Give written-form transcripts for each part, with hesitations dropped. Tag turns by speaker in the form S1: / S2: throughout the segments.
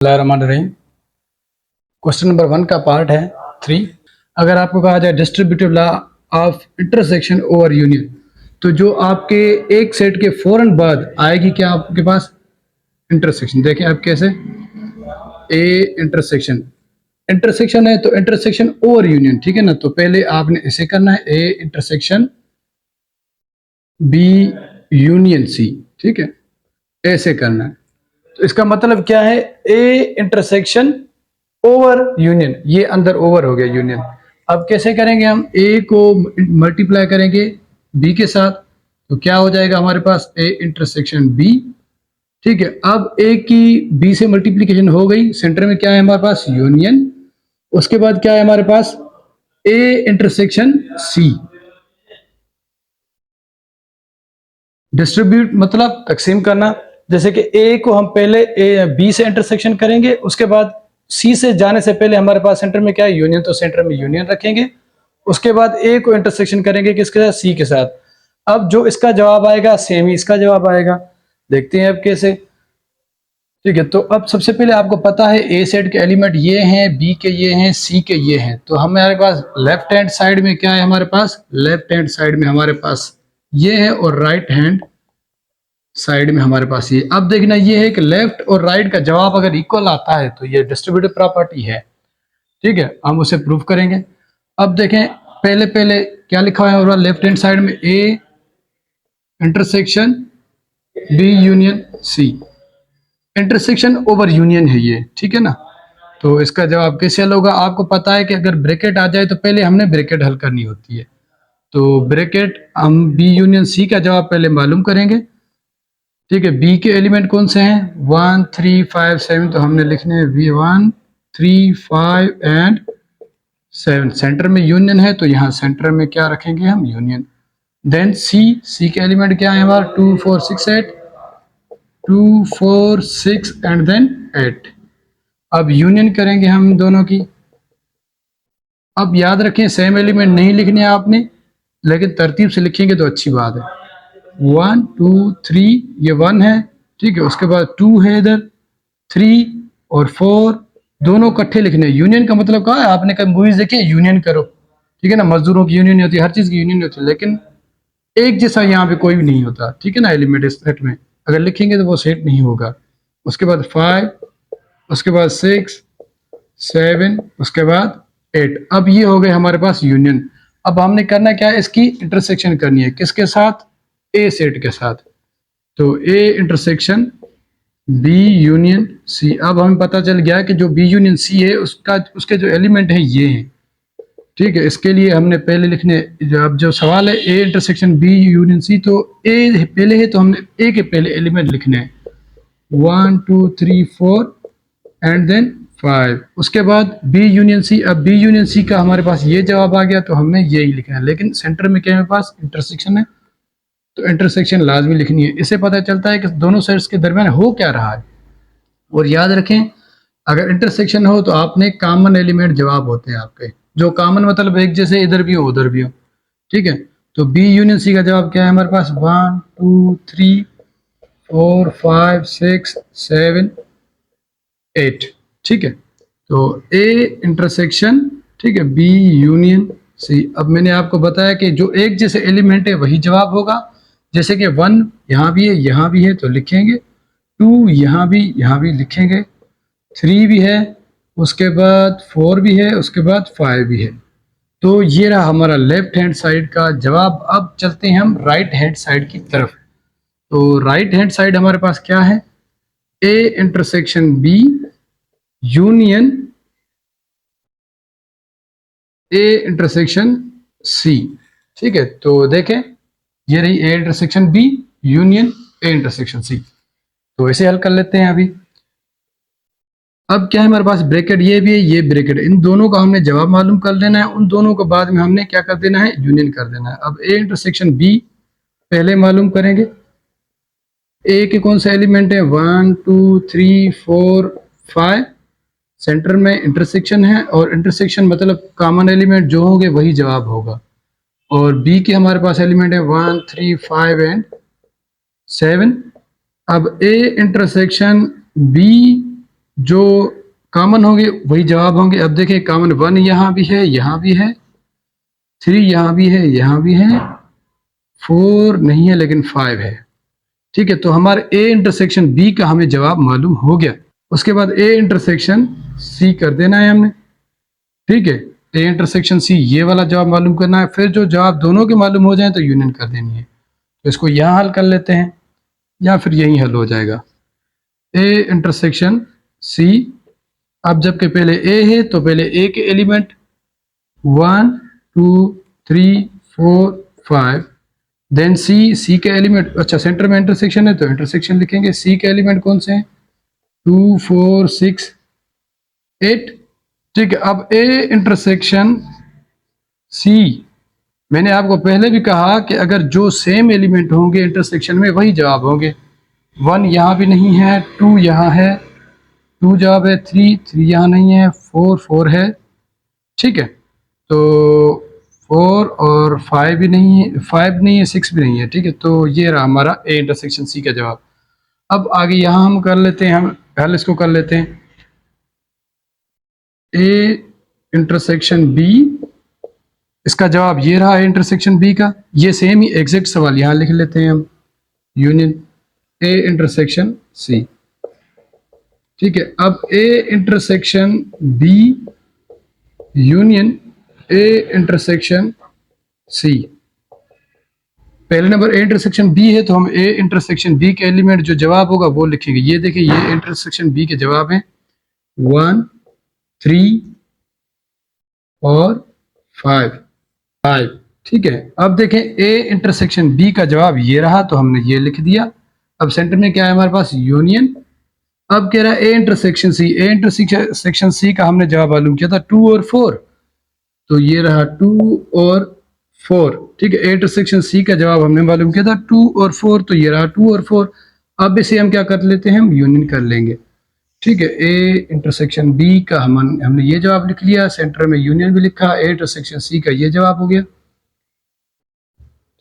S1: बिस्मिल्लाहिर्रहमानिर्रहीम। Question number 1 का part है 3। अगर आपको कहा जाए distributive law of intersection over union, तो जो आपके एक सेट के फौरन बाद आएगी क्या आपके पास इंटरसेक्शन। देखें आप कैसे, ए इंटरसेक्शन, इंटरसेक्शन है तो इंटरसेक्शन ओवर यूनियन, ठीक है ना। तो पहले आपने इसे करना है, A intersection B union C, ठीक है, ऐसे करना है। तो इसका मतलब क्या है, ए इंटरसेक्शन ओवर यूनियन, ये अंदर ओवर हो गया यूनियन। अब कैसे करेंगे, हम ए को मल्टीप्लाई करेंगे बी के साथ, तो क्या हो जाएगा हमारे पास ए इंटरसेक्शन बी, ठीक है। अब ए की बी से मल्टीप्लीकेशन हो गई, सेंटर में क्या है हमारे पास यूनियन। उसके बाद क्या है हमारे पास ए इंटरसेक्शन सी। डिस्ट्रीब्यूट मतलब तकसीम करना, जैसे कि ए को हम पहले ए बी से इंटरसेक्शन करेंगे, उसके बाद सी से जाने से पहले हमारे पास सेंटर में क्या है यूनियन, तो सेंटर में यूनियन रखेंगे। उसके बाद ए को इंटरसेक्शन करेंगे किसके साथ, सी के साथ। अब जो इसका जवाब आएगा सेम ही इसका जवाब आएगा। देखते हैं अब कैसे, ठीक है। तो अब सबसे पहले आपको पता है ए सेट के एलिमेंट ये हैं, बी के ये हैं, सी के ये हैं। तो हमारे पास लेफ्ट हैंड साइड में क्या है, हमारे पास लेफ्ट हैंड साइड में हमारे पास ये है, और राइट हैंड साइड में हमारे पास ये। अब देखना ये है कि लेफ्ट और राइट का जवाब अगर इक्वल आता है तो ये डिस्ट्रीब्यूटिव प्रॉपर्टी है, ठीक है। हम उसे प्रूफ करेंगे। अब देखें, पहले पहले क्या लिखा हुआ है लेफ्ट हैंड साइड में, A intersection B union C, intersection over union है ये, ठीक है ना। तो इसका जवाब कैसे हल होगा, आपको पता है कि अगर ब्रैकेट आ जाए तो पहले हमने ब्रैकेट हल करनी होती है। तो ब्रैकेट हम बी यूनियन सी का जवाब पहले मालूम करेंगे, ठीक है। बी के एलिमेंट कौन से हैं, 1 3 5 7, तो हमने लिखने हैं वी 1 3 5 एंड 7। सेंटर में यूनियन है तो यहाँ सेंटर में क्या रखेंगे हम, यूनियन। देन सी के एलिमेंट क्या है हमारा, 2 4 6 8, 2 4 6 एंड देन 8। अब यूनियन करेंगे हम दोनों की। अब याद रखें सेम एलिमेंट नहीं लिखने आपने, लेकिन तरतीब से लिखेंगे तो अच्छी बात है। 1 2 3 ये 1 है, ठीक है। उसके बाद 2 है इधर, 3 और 4 दोनों इकट्ठे लिखने। यूनियन का मतलब क्या है, आपने कभी मूवीज देखी है, यूनियन करो, ठीक है ना। मजदूरों की यूनियन होती है, हर चीज की यूनियन होती है, लेकिन एक जैसा यहाँ पे कोई भी नहीं होता, ठीक है ना। एलिमेंट इस सेट में अगर लिखेंगे तो वो सेट नहीं होगा। उसके बाद 5, उसके बाद 6 7, उसके बाद 8। अब ये हो गए हमारे पास यूनियन। अब हमने करना क्या है, इसकी इंटरसेक्शन करनी है, किसके साथ, ए सेट के साथ। तो A intersection B union C. अब हमें पता चल गया कि जो बी यूनियन सी है उसका उसके जो एलिमेंट है ये हैं, ठीक है। इसके लिए हमने पहले लिखने, अब जो सवाल है A intersection B union C, तो ए पहले है तो हमने ए के पहले एलिमेंट लिखने हैं, 1 2 3 4 एंड देन 5। उसके बाद बी यूनियन सी। अब बी यूनियन सी का हमारे पास ये जवाब आ गया, तो हमने यही लिखना है, लेकिन सेंटर में क्या है हमारे पास इंटरसेक्शन है, तो इंटरसेक्शन लाजमी लिखनी है। इससे पता चलता है कि दोनों सेट्स के दरमियान हो क्या रहा है। और याद रखें, अगर इंटरसेक्शन हो तो आपने कॉमन एलिमेंट जवाब होते हैं आपके, जो कॉमन मतलब एक जैसे इधर भी हो उधर भी हो, ठीक है। तो बी यूनियन सी का जवाब क्या है हमारे पास, 1 2 3 4 5 6 7 8, ठीक है। तो ए इंटरसेक्शन, ठीक है, बी यूनियन सी। अब मैंने आपको बताया कि जो एक जैसे एलिमेंट है वही जवाब होगा। जैसे कि 1 यहाँ भी है यहाँ भी है तो लिखेंगे, 2 यहाँ भी लिखेंगे, 3 भी है, उसके बाद 4 भी है, उसके बाद 5 भी है। तो ये रहा हमारा लेफ्ट हैंड साइड का जवाब। अब चलते हैं हम राइट हैंड साइड की तरफ। तो राइट हैंड साइड हमारे पास क्या है, A intersection B union A intersection C, ठीक है। तो देखें, ये रही A intersection B union A intersection C. तो इसे हल कर लेते हैं अभी। अब क्या है हमारे पास, ब्रैकेट ये भी है ये ब्रैकेट, इन दोनों का हमने जवाब मालूम कर लेना है। उन दोनों को बाद में हमने क्या कर देना है, यूनियन कर देना है। अब ए इंटरसेक्शन बी पहले मालूम करेंगे। ए के कौन सा एलिमेंट है, 1 2 3 4 5, सेंटर में इंटरसेक्शन है, और इंटरसेक्शन मतलब कॉमन एलिमेंट जो होंगे वही जवाब होगा। और बी के हमारे पास एलिमेंट है 1 3 5 एंड 7। अब ए इंटरसेक्शन बी जो कॉमन होंगे वही जवाब होंगे। अब देखें कॉमन 1 यहाँ भी है, यहाँ भी है, 3 यहाँ भी है, यहाँ भी है, 4 नहीं है लेकिन 5 है। ठीक है, तो हमारे ए इंटरसेक्शन बी का हमें जवाब मालूम हो गया। उसके बाद ए इंटरसेक्शन सी कर देना है हमने। ठीक है, ए इंटरसेक्शन सी ये वाला जवाब मालूम करना है। फिर जो जवाब दोनों के मालूम हो जाए तो यूनियन कर देनी है। तो इसको यहाँ हल कर लेते हैं या फिर यही हल हो जाएगा। ए इंटरसेक्शन सी, अब जबकि पहले ए है तो पहले ए के एलिमेंट 1 2 3 4 5, देन सी के एलिमेंट, अच्छा सेंटर में इंटरसेक्शन है तो इंटरसेक्शन लिखेंगे। सी के एलिमेंट कौन से हैं? 2 4 6 8। ठीक है, अब ए इंटरसेक्शन सी, मैंने आपको पहले भी कहा कि अगर जो सेम एलिमेंट होंगे इंटरसेक्शन में वही जवाब होंगे। 1 यहाँ भी नहीं है, 2 यहाँ है, 2 जवाब है, 3 यहाँ नहीं है, 4 है। ठीक है, तो 4 और 5 भी नहीं है, 5 नहीं है, 6 भी नहीं है। ठीक है, तो ये रहा हमारा ए इंटरसेक्शन सी का जवाब। अब आगे यहाँ हम कर लेते हैं, हम पहले इसको कर लेते हैं। ए इंटरसेक्शन बी, इसका जवाब ये रहा ए इंटरसेक्शन बी का। ये सेम ही एग्जैक्ट सवाल यहाँ लिख लेते हैं हम, यूनियन ए इंटरसेक्शन सी। ठीक है, अब A intersection B union A intersection C. पहले नंबर ए इंटरसेक्शन बी है तो हम ए इंटरसेक्शन बी के एलिमेंट जो जवाब होगा वो लिखेंगे। ये देखिए, ये इंटरसेक्शन बी के जवाब हैं 1 3 और 5। ठीक है, अब देखें ए इंटरसेक्शन बी का जवाब ये रहा तो हमने ये लिख दिया। अब सेंटर में क्या है हमारे पास? यूनियन। अब कह रहा है A intersection C, A intersection सी का हमने जवाब मालूम किया था 2 और 4, तो ये रहा 2 और 4। ठीक है, ए इंटरसेक्शन सी का जवाब हमने मालूम किया था 2 और 4, तो ये रहा 2 और 4। अब इसे हम क्या कर लेते हैं, हम यूनियन कर लेंगे। ठीक है, ए इंटरसेक्शन बी का हमने ये जवाब लिख लिया, सेंटर में यूनियन भी लिखा, ए इंटरसेक्शन सी का ये जवाब हो गया।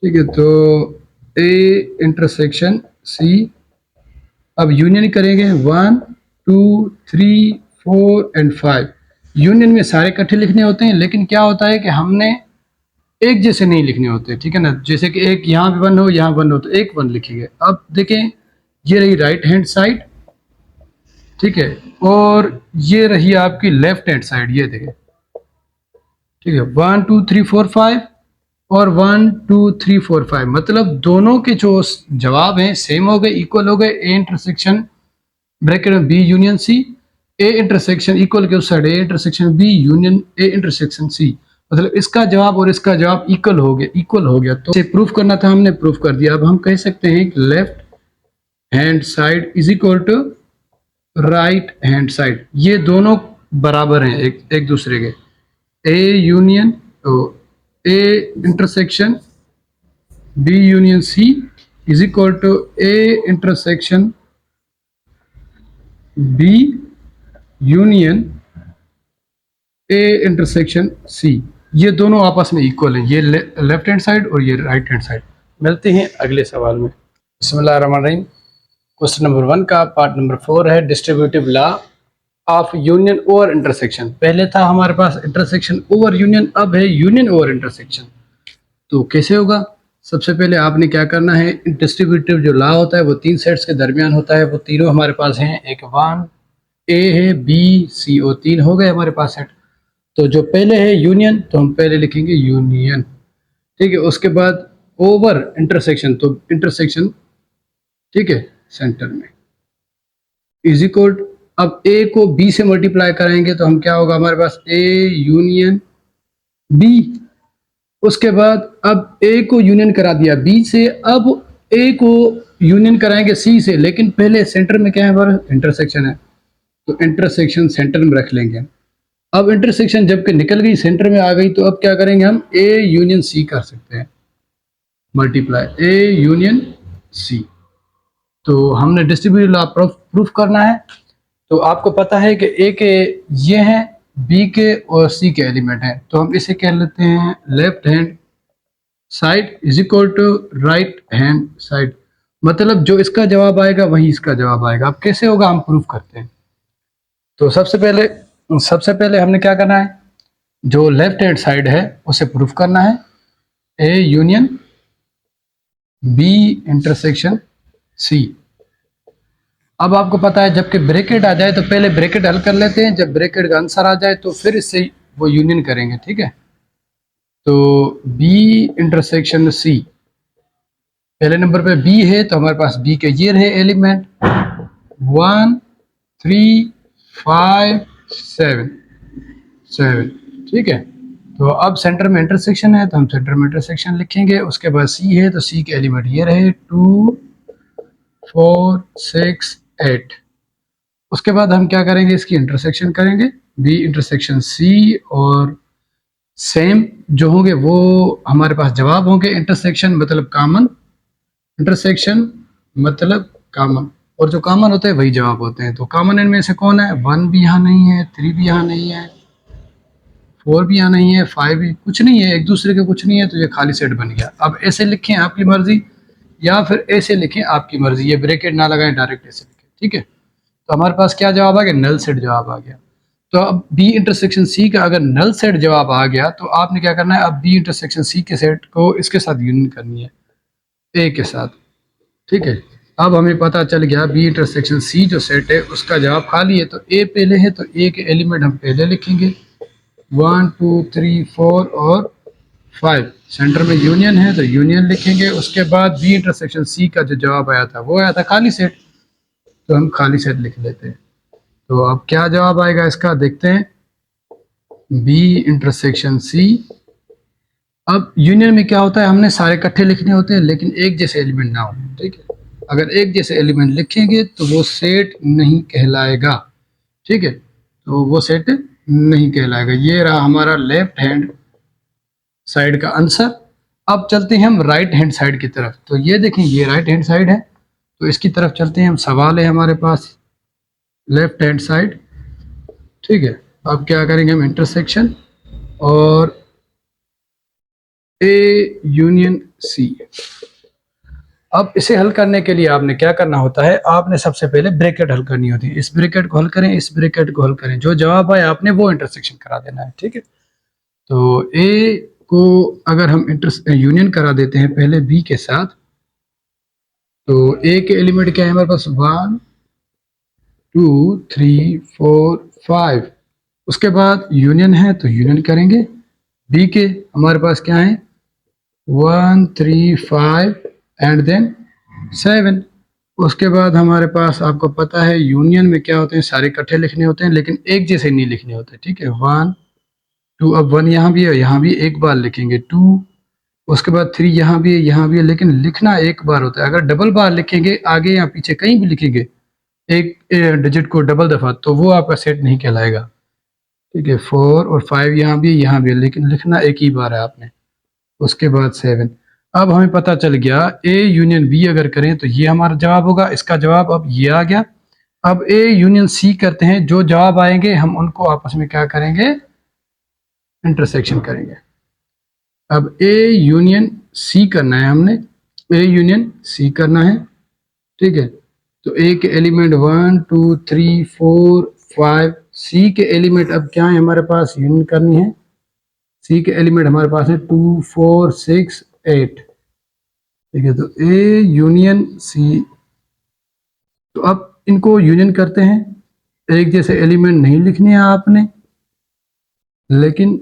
S1: ठीक है, तो ए इंटरसेक्शन सी, अब यूनियन करेंगे 1 2 3 4 एंड 5। यूनियन में सारे इकट्ठे लिखने होते हैं, लेकिन क्या होता है कि हमने एक जैसे नहीं लिखने होते। ठीक है ना, जैसे कि एक यहाँ भी 1 हो, यहाँ 1 हो, तो एक 1 लिखेंगे। अब देखें, ये रही राइट हैंड साइड, ठीक है, और ये रही आपकी लेफ्ट हैंड साइड, ये देखें। ठीक है, 1 2 3 4 5 और 1 2 3 4 5, मतलब दोनों के जो जवाब हैं सेम हो गए, इक्वल हो गए। ए इंटरसेक्शन ब्रैकेट में B union C, A intersection equal के उस side A intersection B union A intersection C, मतलब इसका जवाब और इसका जवाब इक्वल हो गया, इक्वल हो गया। तो इसे प्रूफ करना था, हमने प्रूफ कर दिया। अब हम कह सकते हैं कि left hand side is equal to right hand side, ये दोनों बराबर हैं एक दूसरे के। ए यूनियन, तो A intersection B union C is equal to A intersection B union A intersection C, ये दोनों आपस में इक्वल हैं, ये लेफ्ट हैंड साइड और ये राइट हैंड साइड। मिलते हैं अगले सवाल में। बिस्मिल्लाहिर्रहमानिर्रहीम। क्वेश्चन नंबर 1 का पार्ट नंबर 4 है distributive law of union over intersection. पहले था हमारे पास इंटरसेक्शन ओवर यूनियन, अब है यूनियन ओवर इंटरसेक्शन। तो कैसे होगा? सबसे पहले आपने क्या करना है, डिस्ट्रीब्यूटिव जो लॉ होता है वो 3 सेट्स के दरमियान होता है। वो तीनों हमारे पास हैं, एक 1 ए है, बी सी, और 3 हो गए हमारे पास सेट। तो जो पहले है यूनियन, तो हम पहले लिखेंगे यूनियन। ठीक है, उसके बाद ओवर इंटरसेक्शन, तो इंटरसेक्शन, ठीक है, सेंटर में इज इक्वल, अब ए को बी से मल्टीप्लाई करेंगे तो हम क्या होगा हमारे पास, ए यूनियन बी। उसके बाद अब ए को यूनियन करा दिया बी से, अब ए को यूनियन कराएंगे सी से, लेकिन पहले सेंटर में क्या है हमारा, इंटरसेक्शन है, तो इंटरसेक्शन सेंटर में रख लेंगे। अब इंटरसेक्शन जबकि निकल गई, सेंटर में आ गई, तो अब क्या करेंगे हम, ए यूनियन सी कर सकते हैं, मल्टीप्लाई ए यूनियन सी। तो हमने डिस्ट्रीब्यूटिव लॉ प्रूफ करना है। तो आपको पता है कि ए के ये हैं, बी के और सी के एलिमेंट हैं, तो हम इसे कह लेते हैं left hand side is equal to right hand side, मतलब जो इसका जवाब आएगा वही इसका जवाब आएगा। अब कैसे होगा, हम प्रूफ करते हैं। तो सबसे पहले हमने क्या करना है, जो लेफ्ट हैंड साइड है उसे प्रूफ करना है, A union B intersection C. अब आपको पता है जबकि ब्रैकेट आ जाए तो पहले ब्रैकेट हल कर लेते हैं, जब ब्रैकेट का आंसर आ जाए तो फिर इससे वो यूनियन करेंगे, ठीक है। तो बी इंटरसेक्शन सी, पहले नंबर पे बी है तो हमारे पास बी के ये रहे एलिमेंट 1 3 5 7 7, ठीक है। तो अब सेंटर में इंटरसेक्शन है तो हम सेंटर में इंटरसेक्शन लिखेंगे। उसके बाद सी है तो सी के एलिमेंट ये रहे 2 4 6 8। उसके बाद हम क्या करेंगे, इसकी इंटरसेक्शन करेंगे, बी इंटरसेक्शन सी, और सेम जो होंगे वो हमारे पास जवाब होंगे। इंटरसेक्शन मतलब कॉमन, इंटरसेक्शन मतलब कॉमन, और जो कॉमन होते हैं वही जवाब होते हैं। तो कॉमन इनमें से कौन है, 1 भी यहाँ नहीं है, 3 भी यहाँ नहीं है, 4 भी यहाँ नहीं है, 5 भी कुछ नहीं है, एक दूसरे के कुछ नहीं है, तो ये खाली सेट बन गया। अब ऐसे लिखें आपकी मर्जी, या फिर ऐसे लिखें आपकी मर्जी, ये ब्रैकेट ना लगाएं, डायरेक्ट ऐसे लिखें, ठीक है। तो हमारे पास क्या जवाब आ गया, नल सेट जवाब आ गया। तो अब बी इंटरसेक्शन सी का अगर नल सेट जवाब आ गया तो आपने क्या करना है, अब बी इंटरसेक्शन सी के सेट को इसके साथ यूनियन करनी है, ए के साथ, ठीक है। अब हमें पता चल गया बी इंटरसेक्शन सी जो सेट है उसका जवाब खाली है, तो ए पहले है तो ए के एलिमेंट हम पहले लिखेंगे 1 2 3 4 और 5, सेंटर में यूनियन है तो यूनियन लिखेंगे। उसके बाद बी इंटरसेक्शन सी का जो जवाब आया था वो आया था खाली सेट, तो हम खाली सेट लिख लेते हैं। तो अब क्या जवाब आएगा इसका, देखते हैं, बी इंटरसेक्शन सी। अब यूनियन में क्या होता है, हमने सारे इकट्ठे लिखने होते हैं लेकिन एक जैसे एलिमेंट ना हो, ठीक है। अगर एक जैसे एलिमेंट लिखेंगे तो वो सेट नहीं कहलाएगा, ठीक है, तो वो सेट नहीं कहलाएगा। ये रहा हमारा लेफ्ट हैंड साइड का आंसर। अब चलते हैं हम राइट हैंड साइड की तरफ। तो ये देखें, ये राइट हैंड साइड है, तो इसकी तरफ चलते हैं हम। सवाल है हमारे पास लेफ्ट हैंड साइड, ठीक है। अब क्या करेंगे हम, इंटरसेक्शन और ए यूनियन सी। अब इसे हल करने के लिए आपने क्या करना होता है, आपने सबसे पहले ब्रैकेट हल करनी होती है। इस ब्रैकेट को हल करें, इस ब्रैकेट को हल करें, जो जवाब आए आपने वो इंटरसेक्शन करा देना है, ठीक है। तो ए को अगर हम यूनियन करा देते हैं पहले बी के साथ, तो ए के एलिमेंट क्या है हमारे पास, 1 2 3 4 5। उसके बाद यूनियन है तो यूनियन करेंगे, बी के हमारे पास क्या है 1 3 5 एंड देन 7। उसके बाद हमारे पास आपको पता है यूनियन में क्या होते हैं, सारे इकट्ठे लिखने होते हैं लेकिन एक जैसे नहीं लिखने होते, ठीक है। 1 2, अब 1 यहाँ भी है, यहाँ भी एक बार लिखेंगे 2। उसके बाद 3 यहाँ भी है, यहाँ भी है, लेकिन लिखना एक बार होता है। अगर डबल बार लिखेंगे आगे या पीछे कहीं भी लिखेंगे एक डिजिट को डबल दफा, तो वो आपका सेट नहीं कहलाएगा, ठीक है। 4 और 5 यहाँ भी है, यहाँ भी है, लेकिन लिखना एक ही बार है आपने। उसके बाद 7। अब हमें पता चल गया ए यूनियन बी अगर करें तो ये हमारा जवाब होगा, इसका जवाब अब ये आ गया। अब ए यूनियन सी करते हैं, जो जवाब आएंगे हम उनको आपस में क्या करेंगे, इंटरसेक्शन करेंगे। अब ए यूनियन सी करना है हमने, ए यूनियन सी करना है, ठीक है। तो ए के एलिमेंट 1 2 3 4 5, सी के एलिमेंट अब क्या है हमारे पास, यूनियन करनी है। सी के एलिमेंट हमारे पास है 2 4 6 8, ठीक है। तो ए यूनियन सी, तो अब इनको यूनियन करते हैं। एक जैसे एलिमेंट नहीं लिखने हैं आपने, लेकिन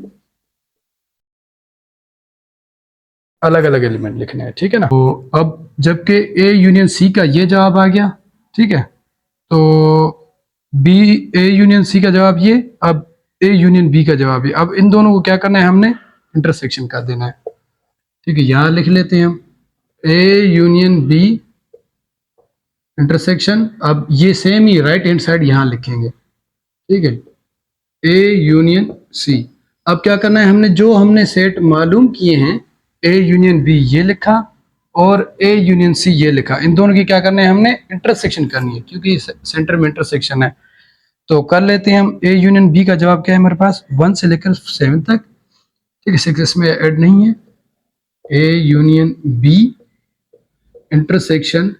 S1: अलग अलग एलिमेंट लिखने हैं, ठीक है ना। तो अब जबकि ए यूनियन सी का ये जवाब आ गया, ठीक है, तो बी ए यूनियन सी का जवाब ये, अब ए यूनियन बी का जवाब ये। अब इन दोनों को क्या करना है, हमने इंटरसेक्शन कर देना है, ठीक है। यहां लिख लेते हैं हम ए यूनियन बी इंटरसेक्शन। अब ये सेम ही राइट हैंड साइड यहां लिखेंगे, ठीक है, ए यूनियन सी। अब क्या करना है, हमने सेट मालूम किए हैं, ए यूनियन बी ये लिखा और ए यूनियन सी ये लिखा, इन दोनों की क्या करना है, हमने इंटरसेक्शन करनी है क्योंकि सेंटर में इंटरसेक्शन है। तो कर लेते हैं हम। ए यूनियन बी का जवाब क्या है हमारे पास, 1 से लेकर 7 तक, ठीक है, 6 इसमें ऐड नहीं है। A union B intersection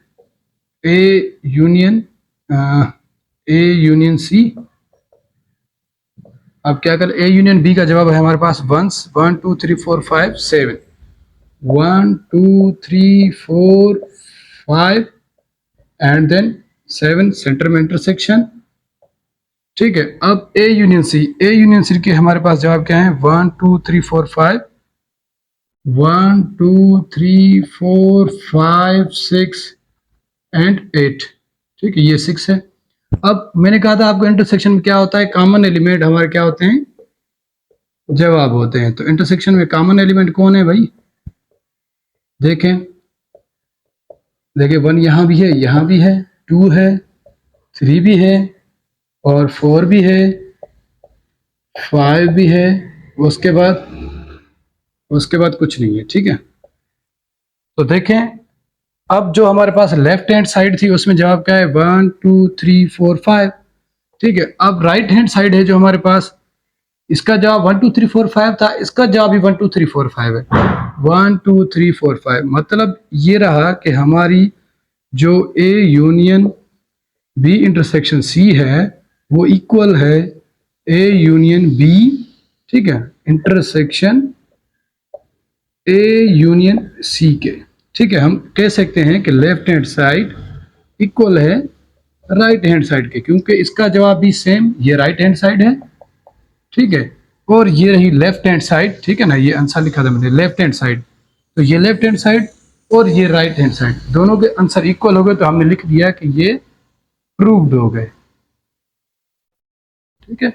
S1: A union C, अब क्या कर, ए यूनियन बी का जवाब है हमारे पास 1 2 3 4 5 7, 1 2 3 4 5 एंड देन 7 सेंटर में इंटरसेक्शन। ठीक है, अब ए यूनियन सी के हमारे पास जवाब क्या है, 1 2 3 4 5, 1 2 3 4 5 6 एंड 8। ठीक है, ये 6 है। अब मैंने कहा था आपको इंटरसेक्शन में क्या होता है, कॉमन एलिमेंट हमारे क्या होते हैं, जवाब होते हैं। तो इंटरसेक्शन में कॉमन एलिमेंट कौन है भाई, देखें देखिए 1 यहाँ भी है, यहाँ भी है, 2 है, 3 भी है, और 4 भी है, 5 भी है, उसके बाद कुछ नहीं है। ठीक है, तो देखें अब जो हमारे पास लेफ्ट हैंड साइड थी उसमें जवाब क्या है, 1 2 3 4 5। ठीक है, अब राइट हैंड साइड है जो हमारे पास, इसका जवाब 1 2 3 4 5 था, इसका जवाब भी 1 2 3 4 5 है। 1 2 3 4 5 मतलब ये रहा कि हमारी जो A union B intersection C है वो इक्वल है ए यूनियन बी, ठीक है, इंटरसेक्शन ए यूनियन सी के। ठीक है, हम कह सकते हैं कि लेफ्ट हैंड साइड इक्वल है राइट हैंड साइड के, क्योंकि इसका जवाब भी सेम, ये राइट हैंड साइड है। ठीक है, और ये रही लेफ्ट हैंड साइड। ठीक है ना, ये आंसर लिखा था मैंने लेफ्ट हैंड साइड, तो ये लेफ्ट हैंड साइड और ये राइट हैंड साइड, दोनों के आंसर इक्वल हो गए, तो हमने लिख दिया कि ये प्रूव्ड हो गए। ठीक है।